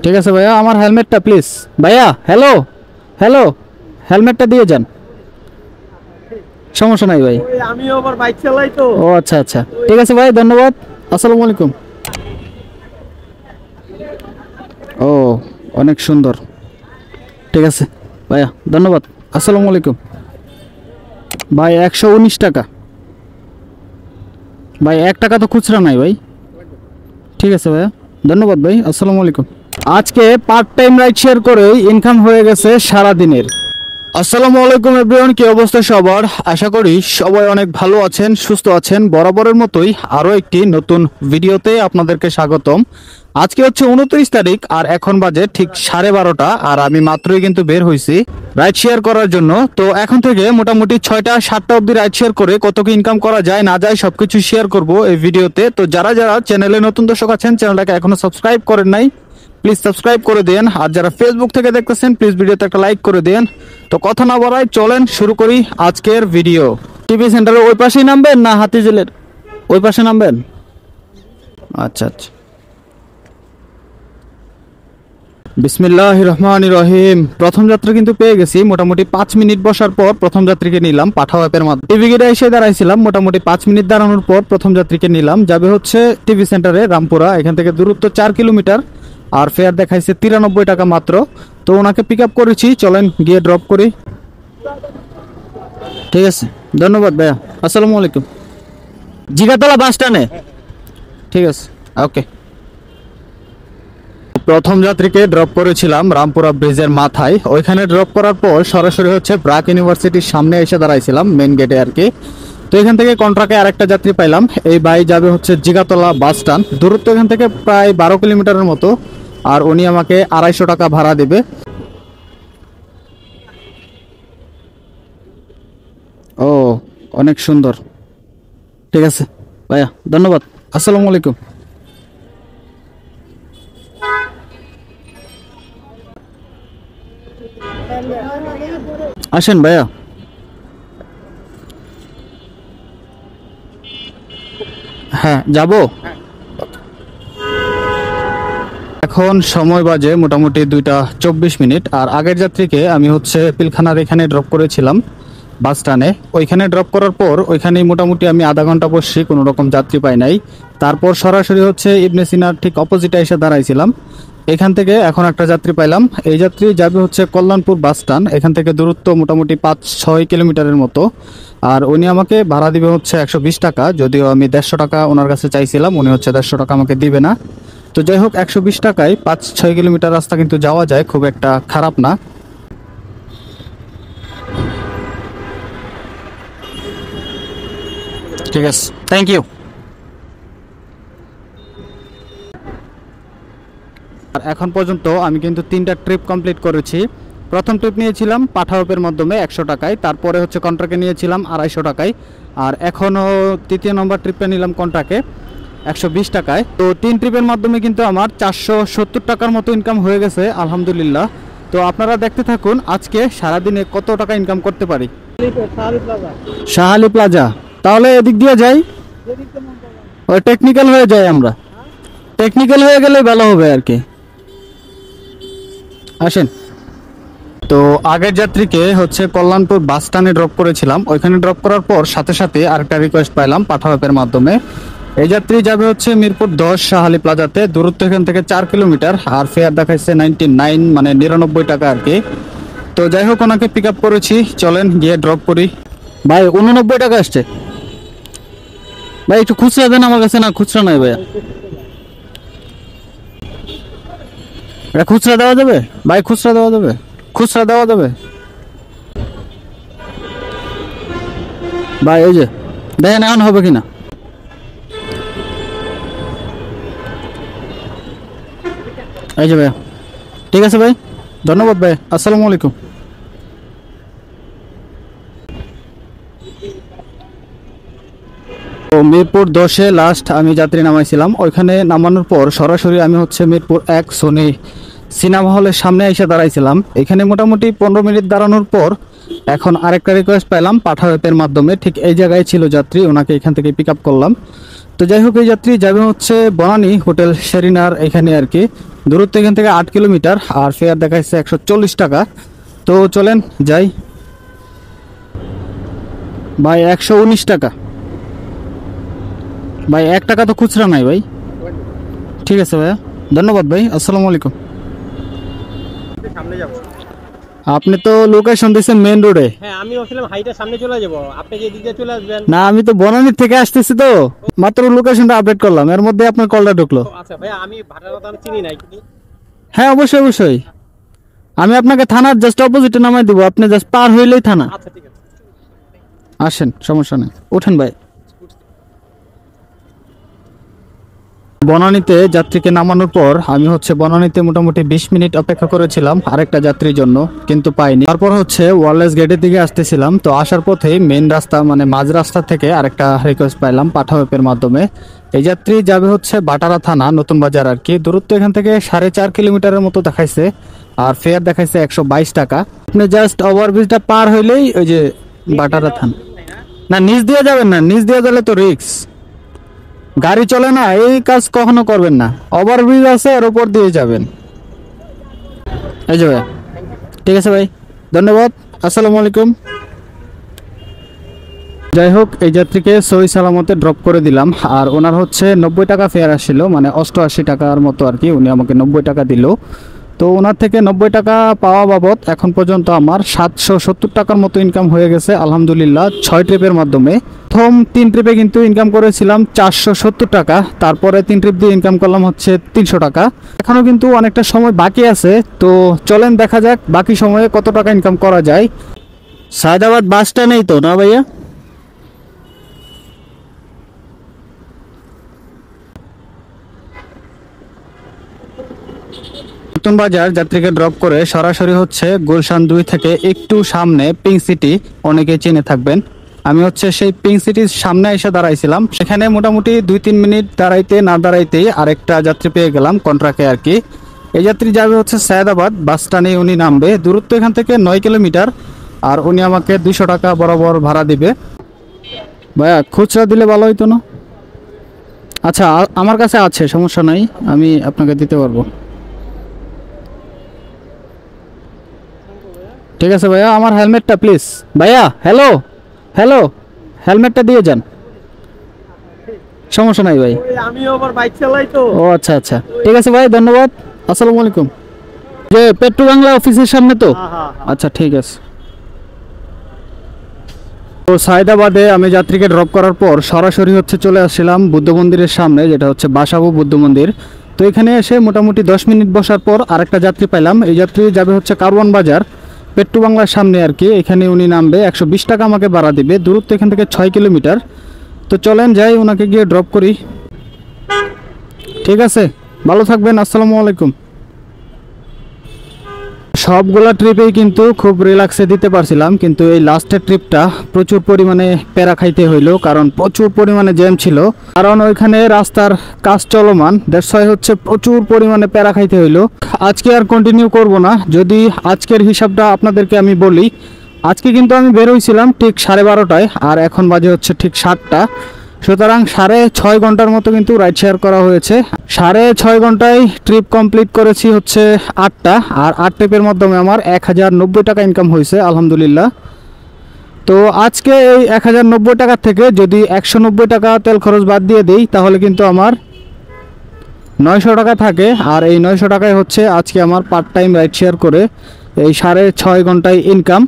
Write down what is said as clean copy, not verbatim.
ঠিক আছে ভাইয়া, আমার হেলমেটটা প্লিজ। ভাইয়া হ্যালো, হ্যালো, হেলমেটটা দিয়ে যান। সমস্যা নাই ভাই। আমি আবার বাইক চালাই তো। ও আচ্ছা আচ্ছা, ঠিক আছে ভাই, ধন্যবাদ। আসসালামু আলাইকুম। ও, অনেক সুন্দর। ঠিক আছে ভাইয়া, ধন্যবাদ। আসসালামু আলাইকুম। ভাই 119 টাকা। ভাই 1 টাকা তো খুচরা নাই ভাই। ঠিক আছে ভাইয়া, ধন্যবাদ ভাই। আসসালামু আলাইকুম। আজকে পার্ট টাইম রাইড শেয়ার করেই ইনকাম হয়ে গেছে সারা দিনের। আসসালামু আলাইকুম এভরিওয়ান, কি অবস্থা সবার? আশা করি সবাই অনেক ভালো আছেন, সুস্থ আছেন। বরাবরের মতোই আরও একটি নতুন ভিডিওতে আপনাদেরকে স্বাগতম। আজকে হচ্ছে 29 তারিখ আর এখন বাজে ঠিক 12:30, আর আমি মাত্রই কিন্তু বের হয়েছি রাইড শেয়ার করার জন্য। তো এখন থেকে মোটামুটি 6টা 7টা অবধি রাইড শেয়ার করে কত কি ইনকাম করা যায় না যায় সবকিছু শেয়ার করব এই ভিডিওতে। তো যারা যারা চ্যানেলে নতুন দর্শক আছেন, চ্যানেলটাকে এখনো সাবস্ক্রাইব করেন নাই, প্লিজ সাবস্ক্রাইব করে দেন। আর যারা ফেসবুক থেকে দেখতেছেন, প্লিজ ভিডিওতে একটা লাইক করে দেন। তো কথা না বাড়াই, চলেন শুরু করি আজকের ভিডিও। টিভি সেন্টারের ওই পাশেই নামবেন না হাতিঝিলের ওই পাশে নামবেন? আচ্ছা আচ্ছা। বিসমিল্লাহির রহমানির রহিম। প্রথম যাত্রা কিন্তু পেয়ে গেছি। মোটামুটি 5 মিনিট বসার পর প্রথম যাত্রীকে নিলাম পাঠাও অ্যাপের মাধ্যমে। টিভি গেটে এসে দাঁড়াইছিলাম, মোটামুটি 5 মিনিট দাঁড়ানোর পর প্রথম যাত্রীকে নিলাম। যাবে হচ্ছে টিভি সেন্টারে রামপুরা, এখান থেকে দূরত্ব 4 কিলোমিটার, আর ফেয়ার দেখাইছে 93 টাকা মাত্র। তো ওনাকে পিক আপ করেছি, চলেন গিয়ে ড্রপ করি। ঠিক আছে, ধন্যবাদ ভাইয়া। আসসালামু আলাইকুম। জিগাতলা বাস স্ট্যান্ডে? ঠিক আছে, ওকে। প্রথম যাত্রীকে ড্রপ করেছিলাম রামপুরা ব্রিজের মাথায়। ওইখানে ড্রপ করার পর সরাসরি হচ্ছে ব্রাক ইউনিভার্সিটির সামনে এসে দাঁড়াইছিলাম, মেন গেটে আর কি। তো এখান থেকে কন্ট্রাক্টে আরেকটা যাত্রী পাইলাম। এই ভাই যাবে হচ্ছে জিগাতলা বাস স্ট্যান্ড, দূরত্ব এখান থেকে প্রায় 12 কিলোমিটারের মতো, আর উনি আমাকে 250 টাকা ভাড়া দেবে। ও, অনেক সুন্দর। ঠিক আছে ভাইয়া, ধন্যবাদ। আসসালামু আলাইকুম। আসেন ভাইয়া। হ্যাঁ, যাব। এখন সময় বাজে মোটামুটি 2টা 24 মিনিট, আর আগের যাত্রীকে আমি হচ্ছে পিলখানার এখানে ড্রপ করেছিলাম বাস স্ট্যান্ডে। ওইখানে ড্রপ করার পর ওইখানেই মোটামুটি আমি আধা ঘন্টা বসছি, কোনো রকম যাত্রী পাই নাই। তারপর সরাসরি হচ্ছে ইবনে সিনার ঠিক অপোজিটে এসে দাঁড়াইছিলাম। এখান থেকে এখন একটা যাত্রী পাইলাম। এই যাত্রী যাবে হচ্ছে কল্যাণপুর বাস স্ট্যান্ড, এখান থেকে দূরত্ব মোটামুটি 5-6 কিলোমিটারের মতো, আর উনি আমাকে ভাড়া দিবে হচ্ছে 120 টাকা। যদিও আমি 150 টাকা ওনার কাছে চাইছিলাম, উনি হচ্ছে 150 টাকা আমাকে দিবে না। তো যাই হোক, 120 টাকায় 5-6 কিলোমিটার রাস্তা কিন্তু যাওয়া যায়, খুব একটা খারাপ না। ঠিক আছে, থ্যাংক ইউ। আর এখন পর্যন্ত আমি কিন্তু 3টা ট্রিপ কমপ্লিট করেছি। প্রথম ট্রিপ নিয়েছিলাম পাঠাও অ্যাপের মাধ্যমে 100 টাকায়, তারপরে হচ্ছে কন্ট্রাক্টে নিয়েছিলাম 250 টাকায়, আর এখনও তৃতীয় নম্বর ট্রিপটা নিলাম কন্ট্রাক্টে 120 টাকায়। তো 3 ট্রিপের মাধ্যমে কিন্তু আমার 470 টাকার মতো ইনকাম হয়ে গেছে আলহামদুলিল্লাহ। তো আপনারা দেখতে থাকুন আজকে সারাদিনে কত টাকা ইনকাম করতে পারি। শাহালি প্লাজা, তাহলে এদিক দিয়ে যাই, ওই টেকনিক্যাল হয়ে যাই আমরা। টেকনিক্যাল হয়ে গেলে ভালো হবে আর কি। আসেন। তো আগের যাত্রীকে হচ্ছে কল্যাণপুর বাস স্ট্যান্ডে ড্রপ করেছিলাম। ওইখানে ড্রপ করার পর সাথে সাথে আরেকটা রিকোয়েস্ট পাইলাম পাঠাও অ্যাপের মাধ্যমে। এই যাত্রী যাবে হচ্ছে মিরপুর 10 শাহালি প্লাজাতে, দূরত্ব এখান থেকে 4 কিলোমিটার, আর ফেয়ার দেখাইছে 99 মানে 99 টাকা আর কি। তো যাই হোক, ওনাকে পিক আপ করেছি, চলেন গিয়ে ড্রপ করি। ভাই 89 টাকা আসছে ভাই, একটু খুচরা দেন আমার কাছে। না, খুচরা নাই ভাইয়া। এটা খুচরা দেওয়া যাবে ভাই? খুচরা দেওয়া যাবে? খুচরা দেওয়া যাবে ভাই? ওই যে দেখেন এখন হবে কিনা। এই যে ভাইয়া, ঠিক আছে ভাই, ধন্যবাদ ভাই। আসসালামু আলাইকুম। তো মিরপুর 10-এ লাস্ট আমি যাত্রী নামাইছিলাম। ওইখানে নামানোর পর সরাসরি আমি হচ্ছে মিরপুর 1 সোনি সিনেমা হলের সামনে এসে দাঁড়াইছিলাম। এখানে মোটামুটি 15 মিনিট দাঁড়ানোর পর এখন আরেকটা রিকোয়েস্ট পেলাম পাঠাও অ্যাপের মাধ্যমে। ঠিক এই জায়গায় ছিল যাত্রী, ওনাকে এখান থেকে পিক আপ করলাম। তো যাই হোক, এই যাত্রী যাবে হচ্ছে বনানী হোটেল সেরিনার এখানে আর কি। দূরত্ব এখান থেকে 8 কিলোমিটার, আর ফেয়ার দেখাচ্ছে 140 টাকা। তো চলেন যাই ভাই। 119 টাকা ভাই, 1 টাকা তো খুচরা নাই ভাই। ঠিক আছে ভাইয়া, ধন্যবাদ ভাই, আসসালামু আলাইকুম। সামনে যাব। আপনি তো লোকেশন দিয়েছেন মেইন রোডে। হ্যাঁ, আমি ভাবছিলাম হাইটার সামনে চলে যাব, আপনি যে দিকে চলে আসবেন। না, আমি তো বনানী থেকে আসতেছি, তো মাত্র লোকেশনটা আপডেট করলাম, এর মধ্যে আপনার কলটা ঢুকলো। আচ্ছা ভাই, আমি ভাটার কথা আমি চিনি না কি। হ্যাঁ অবশ্যই অবশ্যই, আমি আপনাকে থানার জাস্ট অপোজিটে নামাই দিব, আপনি জাস্ট পার হইলেই থানা। আচ্ছা ঠিক আছে, আসেন, সমস্যা নেই, ওঠেন ভাই। বনানীতে যাত্রীকে নামানোর পর আমি হচ্ছে বনানীতে মোটামুটি 20 মিনিট অপেক্ষা করেছিলাম আরেকটা যাত্রীর জন্য, কিন্তু পাইনি। তারপর হচ্ছে ওয়ারলেস গেটের দিকে আসতেছিলাম, তো আসার পথে মেইন রাস্তা মানে মাঝ রাস্তা থেকে আরেকটা রিকোয়েস্ট পাইলাম পাঠা অ্যাপের মাধ্যমে। এই যাত্রী যাবে হচ্ছে বাটারা থানা, নতুন বাজার আর কি। দূরত্ব এখান থেকে 4.5 কিলোমিটারের মতো দেখাইছে, আর ফেয়ার দেখাইছে 122 টাকা। আপনি জাস্ট ওভারব্রিজটা পার হইলেই ওই যে বাটারা থানা। না, নিচ দিয়ে যাবেন না, নিচ দিয়ে গেলে তো রিস্ক, গাড়ি চলে না, এই কাজ কখনো করবেন না। ওভারব্রিজ আছে, এর উপর দিয়ে যাবেন। এই যে ভাই, ঠিক আছে ভাই, ধন্যবাদ, আসসালামু আলাইকুম। যাই হোক, এই যাত্রীকে সহি সালামতে ড্রপ করে দিলাম, আর ওনার হচ্ছে 90 টাকা ফেয়ার আসছিল, মানে 88 টাকার মতো আর কি। উনি আমাকে 90 টাকা দিল। তো ওনার থেকে 90 টাকা পাওয়া বাবদ এখন পর্যন্ত আমার 770 টাকার মতো ইনকাম হয়ে গেছে আলহামদুলিল্লাহ, 6 ট্রিপের মাধ্যমে। প্রথম 3 ট্রিপে কিন্তু ইনকাম করেছিলাম 470 টাকা, তারপরে 3 ট্রিপ দিয়ে ইনকাম করলাম হচ্ছে 300 টাকা। এখনও কিন্তু অনেকটা সময় বাকি আছে, তো চলেন দেখা যাক বাকি সময়ে কত টাকা ইনকাম করা যায়। সায়দাবাদ বাসটা নেই তো না ভাইয়া? নতুন বাজার যাত্রীকে ড্রপ করে সরাসরি হচ্ছে গুলশান 2 থেকে একটু সামনে পিঙ্ক সিটি, অনেকে চিনে থাকবেন। আমি হচ্ছে সেই পিঙ্ক সিটির সামনে এসে দাঁড়াইছিলাম, সেখানে মোটামুটি 2-3 মিনিট দাঁড়াইতে না দাঁড়াইতেই আরেকটা যাত্রী পেয়ে গেলাম কন্ট্রাক্টে আর কি। এই যাত্রী যাবে হচ্ছে সায়দাবাদ, বাস স্ট্যান্ডে উনি নামবে। দূরত্ব এখান থেকে 9 কিলোমিটার, আর উনি আমাকে 200 টাকা বরাবর ভাড়া দিবে। ভাইয়া খুচরা দিলে ভালো হইতো না? আচ্ছা, আমার কাছে আছে, সমস্যা নাই, আমি আপনাকে দিতে পারবো। ঠিক আছে ভাইয়া, আমার হেলমেটটা প্লিজ। ভাইয়া হ্যালো হ্যালো, হেলমেটটা দিয়ে যান, সমস্যা নাই ভাই। আমি আবার বাইক চালাই তো। ও আচ্ছা আচ্ছা, ঠিক আছে ভাই, ধন্যবাদ, আসসালামু আলাইকুম। যে পেট্রো বাংলা অফিসের সামনে তো? আচ্ছা ঠিক আছে। তো সায়দাবাদে আমি যাত্রীকে ড্রপ করার পর সরাসরি হচ্ছে চলে আসছিলাম বুদ্ধ মন্দিরের সামনে, যেটা হচ্ছে বাসাবো বুদ্ধ মন্দির। তো এখানে এসে মোটামুটি 10 মিনিট বসার পর আরেকটা যাত্রী পাইলাম। এই যাত্রী যাবে হচ্ছে কারওয়ান বাজার, পেট্রো বাংলার সামনে আর কি। এখানে উনি নামবে, 120 টাকা আমাকে ভাড়া দিবে। দূরত্ব এখান থেকে 6 কিলোমিটার। তো চলেন যাই, ওনাকে গিয়ে ড্রপ করি। ঠিক আছে, ভালো থাকবেন, আসসালামু আলাইকুম। সবগুলা ট্রিপেই কিন্তু খুব রিল্যাক্সে দিতে পারছিলাম, কিন্তু এই লাস্টের ট্রিপটা প্রচুর পরিমাণে প্যারা খাইতে হইলো, কারণ প্রচুর পরিমাণে জ্যাম ছিল। কারণ ওইখানে রাস্তার কাজ চলমান, দ্যাটস ওয়াই হচ্ছে প্রচুর পরিমাণে প্যারা খাইতে হইলো। আজকে আর কন্টিনিউ করব না। যদি আজকের হিসাবটা আপনাদেরকে আমি বলি, আজকে কিন্তু আমি বের হইছিলাম ঠিক 12:30টায়, আর এখন বাজে হচ্ছে ঠিক 7টা। সুতরাং 6.5 ঘন্টার মতো কিন্তু রাইড শেয়ার করা হয়েছে। 6.5 ঘন্টায় ট্রিপ কমপ্লিট করেছি হচ্ছে 8টা, আর 8 ট্রিপের মাধ্যমে আমার 1090 টাকা ইনকাম হয়েছে আলহামদুলিল্লাহ। তো আজকে এই 1090 টাকা থেকে যদি 190 টাকা তেল খরচ বাদ দিয়ে দিই, তাহলে কিন্তু আমার 900 টাকা থাকে। আর এই 900 টাকায় হচ্ছে আজকে আমার পার্ট টাইম রাইড শেয়ার করে এই 6.5 ঘন্টায় ইনকাম।